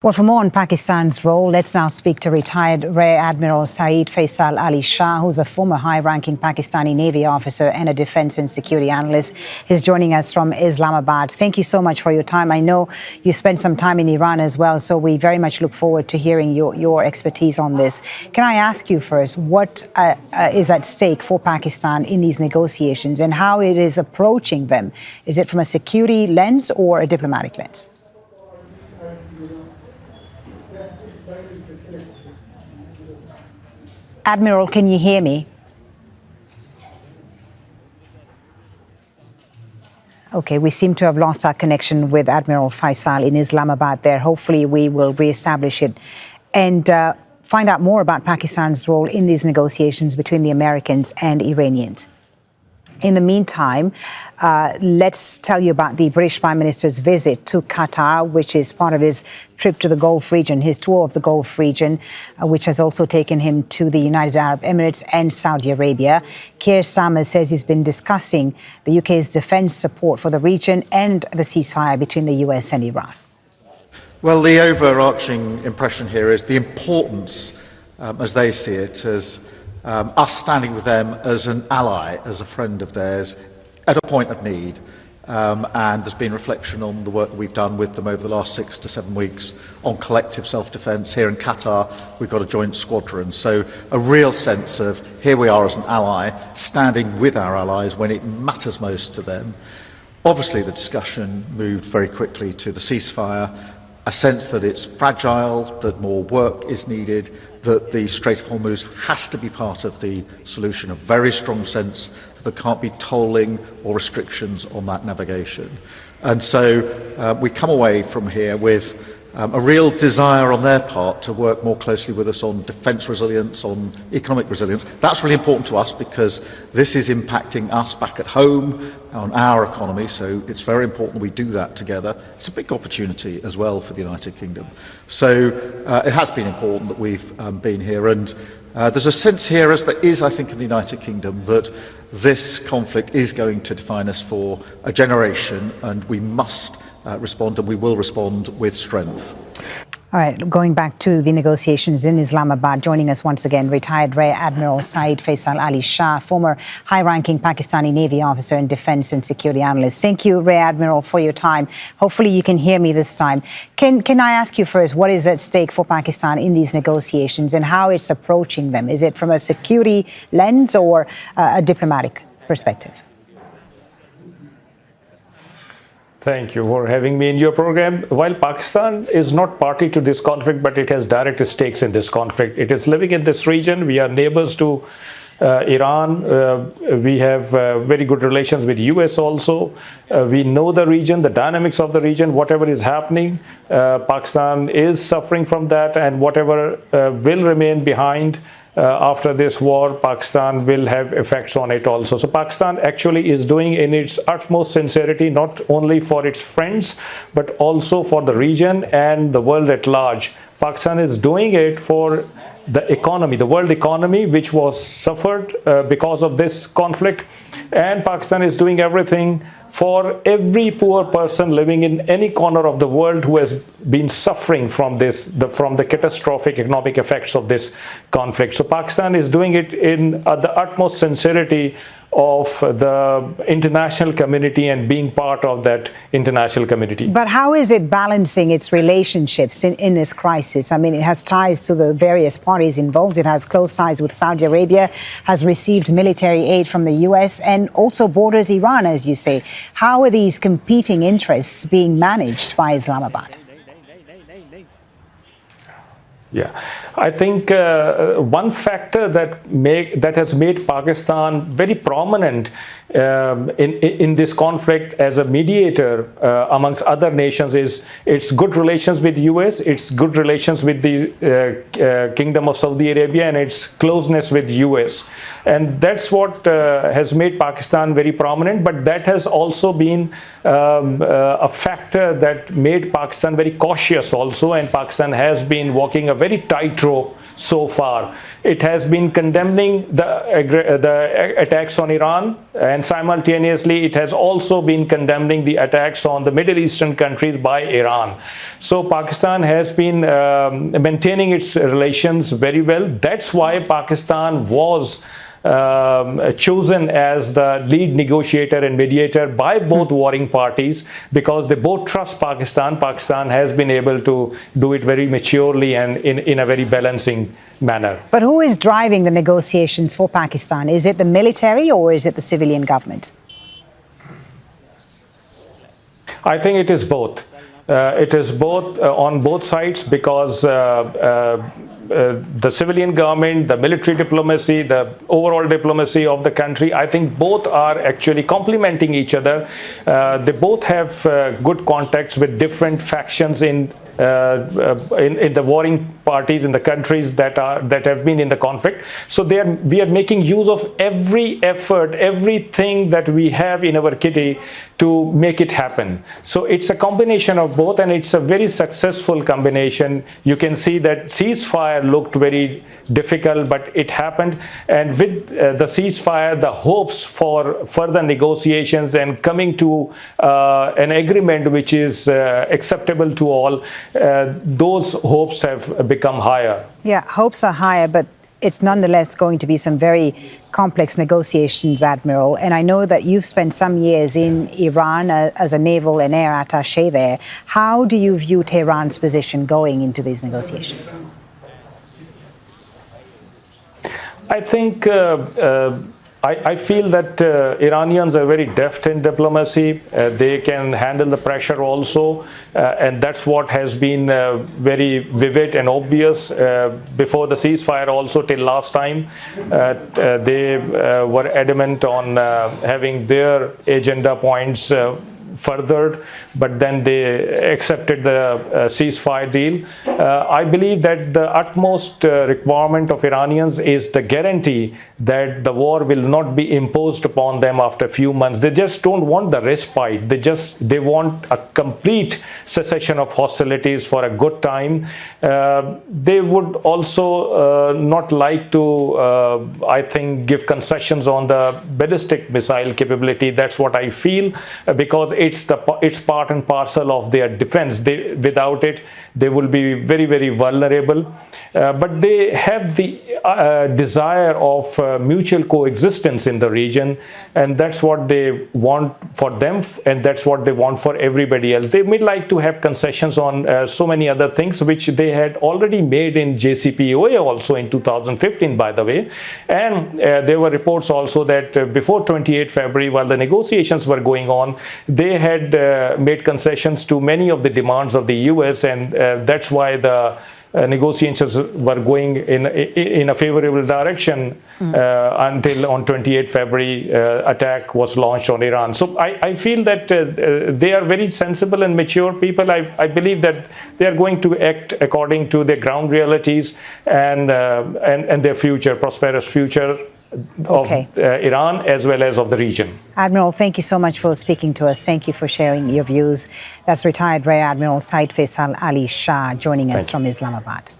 Well, for more on Pakistan's role, let's now speak to retired Rear Admiral Syed Faisal Ali Shah, who's a former high-ranking Pakistani Navy officer and a defense and security analyst. He's joining us from Islamabad. Thank you so much for your time. I know you spent some time in Iran as well, so we very much look forward to hearing your expertise on this. Can I ask you first, what is at stake for Pakistan in these negotiations and how it is approaching them? Is it from a security lens or a diplomatic lens? Admiral, can you hear me? Okay, we seem to have lost our connection with Admiral Faisal in Islamabad there. Hopefully we will reestablish it and find out more about Pakistan's role in these negotiations between the Americans and Iranians. In the meantime, let's tell you about the British Prime Minister's visit to Qatar, which is part of his trip to the Gulf region, his tour of the Gulf region, which has also taken him to the United Arab Emirates and Saudi Arabia. Keir Starmer says he's been discussing the UK's defence support for the region and the ceasefire between the US and Iran. Well, the overarching impression here is the importance, as they see it, as us standing with them as an ally, as a friend of theirs, at a point of need. And there's been reflection on the work that we've done with them over the last 6 to 7 weeks on collective self-defence. Here in Qatar, we've got a joint squadron. So a real sense of here we are as an ally, standing with our allies when it matters most to them. Obviously, the discussion moved very quickly to the ceasefire, a sense that it's fragile, that more work is needed, that the Strait of Hormuz has to be part of the solution, a very strong sense that there can't be tolling or restrictions on that navigation. And so we come away from here with a real desire on their part to work more closely with us on defence resilience, on economic resilience. That's really important to us because this is impacting us back at home, on our economy, so it's very important we do that together. It's a big opportunity as well for the United Kingdom. So it has been important that we've been here, and there's a sense here, as there is, I think, in the United Kingdom, that this conflict is going to define us for a generation, and we must respond, and we will respond with strength. All right, going back to the negotiations in Islamabad, joining us once again, retired Rear Admiral Syed Faisal Ali Shah, former high-ranking Pakistani Navy officer and defense and security analyst. Thank you, Rear Admiral, for your time. Hopefully you can hear me this time. Can I ask you first, what is at stake for Pakistan in these negotiations and how it's approaching them? Is it from a security lens or a diplomatic perspective? Thank you for having me in your program. While Pakistan is not party to this conflict, but it has direct stakes in this conflict. It is living in this region. We are neighbors to Iran. We have very good relations with US also. We know the region, the dynamics of the region, whatever is happening. Pakistan is suffering from that, and whatever will remain behind after this war, Pakistan will have effects on it also. So Pakistan actually is doing in its utmost sincerity, not only for its friends, but also for the region and the world at large. Pakistan is doing it for the economy, the world economy, which was suffered because of this conflict. And Pakistan is doing everything for every poor person living in any corner of the world who has been suffering from this, from the catastrophic economic effects of this conflict. So Pakistan is doing it in the utmost sincerity of the international community and being part of that international community. But how is it balancing its relationships in this crisis? I mean, it has ties to the various parties involved. It has close ties with Saudi Arabia, has received military aid from the US, and also borders Iran, as you say. How are these competing interests being managed by Islamabad? Yeah, I think one factor that has made Pakistan very prominent in this conflict as a mediator amongst other nations is its good relations with the US, its good relations with the Kingdom of Saudi Arabia, and its closeness with the US. And that's what has made Pakistan very prominent, but that has also been a factor that made Pakistan very cautious also, and Pakistan has been walking a very tightrope so far. It has been condemning the attacks on Iran and and simultaneously it has also been condemning the attacks on the Middle Eastern countries by Iran. So Pakistan has been maintaining its relations very well. That's why Pakistan was chosen as the lead negotiator and mediator by both warring parties, because they both trust Pakistan. Pakistan has been able to do it very maturely and in a very balancing manner. But who is driving the negotiations for Pakistan? Is it the military or is it the civilian government? I think it is both. It is both on both sides, because the civilian government, the military diplomacy, the overall diplomacy of the country, I think both are actually complementing each other. They both have good contacts with different factions in the warring parties in the countries that have been in the conflict. So we are making use of every effort, everything that we have in our kitty to make it happen. So it's a combination of both, and it's a very successful combination. You can see that ceasefire looked very difficult, but it happened. And with the ceasefire, the hopes for further negotiations and coming to an agreement which is acceptable to all, those hopes have become higher. Yeah, hopes are higher, but it's nonetheless going to be some very complex negotiations, Admiral. And I know that you've spent some years in Iran as a naval and air attaché there. How do you view Tehran's position going into these negotiations? I think I feel that Iranians are very deft in diplomacy. They can handle the pressure also, and that's what has been very vivid and obvious before the ceasefire also till last time. They were adamant on having their agenda points furthered, but then they accepted the ceasefire deal. I believe that the utmost requirement of Iranians is the guarantee that the war will not be imposed upon them after a few months. They just don't want the respite. They want a complete cessation of hostilities for a good time. They would also not like to, I think, give concessions on the ballistic missile capability. That's what I feel, because it's part and parcel of their defense. Without it, they will be very, very vulnerable. But they have the desire of mutual coexistence in the region, and that's what they want for them, and that's what they want for everybody else. They may like to have concessions on so many other things, which they had already made in JCPOA also in 2015, by the way. And there were reports also that before 28 February, while the negotiations were going on, they had made concessions to many of the demands of the US, and that's why the negotiations were going in a favorable direction until on 28 February attack was launched on Iran. So I feel that they are very sensible and mature people. I believe that they are going to act according to their ground realities and their future, prosperous future of Iran as well as of the region. Admiral, thank you so much for speaking to us. Thank you for sharing your views. That's retired Rear Admiral Syed Faisal Ali Shah joining us from Islamabad.